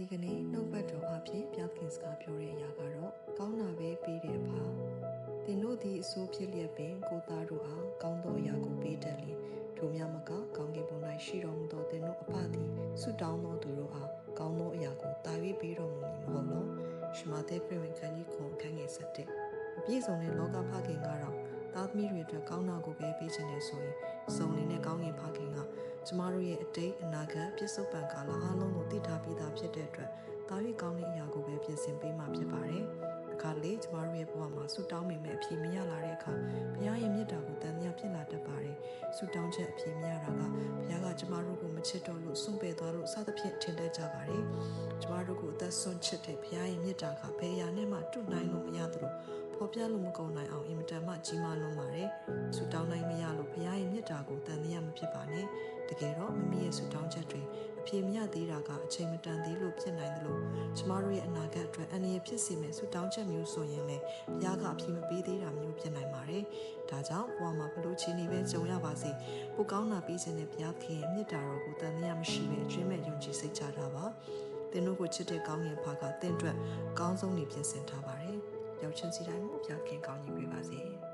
ဒီကနေ့နှုတ်ဘတ်တော်အဖြစ်ပြသခင်စကားပြောတဲ့အရာကတော့ကောင်းတာပဲပေးတဲ့အခါသင်တို့သည်အဆိုးဖြစ်လျက်ပင်ကိုသားတို့အားကောင်းသောအရာကိုပေးတတ်လျင်ထိုများမကကောင်းကင်ဘုံ၌ရှိတော်မူသောသင်တို့အဖသည်ဆုတောင်းသောသူတို့အားကောင်းသောအရာကိုတာ၍ပေးတော်မူမည်မဟုတ်လောရှမာသက်ခရစ်ဝင်ခန်းကြီးခွန်ခန်းငယ်7အပြည့်စုံတဲ့လောကဖခင်ကတော့သားသမီးတွေအတွက်ကောင်းတာကိုပဲပေးခြင်းနဲ့ဆိုရင်စုံနေတဲ့ကောင်းကင်ဖခင်ကကျမတို့ရဲ့အတိတ်အနာဂတ်ပြစ္ဆုတ်ပံကာလအားလုံးကိုသိထားပြီးသားဖြစ်တဲ့အတွက်တာ၍ကောင်းတဲ့အရာကိုပဲပြင်ဆင်ပေးမှာဖြစ်ပါတယ်။အခါလေကျမတို့ရဲ့ဘဝမှာဆုတောင်းမိမဲ့အဖြေမရလာတဲ့အခါဘုရားရဲ့မြတ်တာကိုတန်မြတ်ဖြစ်လာတတ်ပါတယ်။ဆုတောင်းချက်အဖြေမရတာကဘုရားကကျမတို့ကိုမချစ်တော့လို့စွန့်ပယ်သွားလို့စသဖြင့်ထင်တတ်ကြပါတယ်။ကျမတို့ကိုအသက်ဆွန့်ချစ်တဲ့ဘုရားရဲ့မြတ်တာကဘယ်အရာနဲ့မှတုနိုင်လို့မရသလိုပေါ်ပြလို့မကုန်နိုင်အောင်အင်မတန်မှကြီးမားလွန်းပါတယ်။ဆုတောင်းနိုင်မရလို့ဘုရားရဲ့မြတ်တာကိုတန်မြတ်မဖြစ်ပါနဲ့။တကယ်တော့မိမိရဲ့ဆုတောင်းချက်တွေအဖြေမရသေးတာကအချိန်မတန်သေးလို့ဖြစ်နိုင်တယ်လို့ကျမတို့ရဲ့အနာဂတ်အတွက်အန္တရာယ်ဖြစ်စေမယ့်ဆုတောင်းချက်မျိုးဆိုရင်လည်းဘုရားကအဖြေမပေးသေးတာမျိုးဖြစ်နိုင်ပါတယ်။ဒါကြောင့်ဘဝမှာဘလို့ချီနေပဲကြုံရပါစေပိုကောင်းတာပြီးခြင်းနဲ့ဘုရားခင်ရဲ့မြတ်တာတော်ကိုတန်မြတ်မရှိပဲအကျွမ်းမဲ့ယုံကြည်စိတ်ချတာပါ။သင်တို့ကိုချစ်တဲ့ကောင်းကင်ဖခင်ကသင်အတွက်ကောင်းဆုံးနေပြင်ဆင်ထားပါတယ်။ရောက်ချင်းစီတိုင်းမှာဘုရားခင်ကောင်းကြီးပေးပါစေ။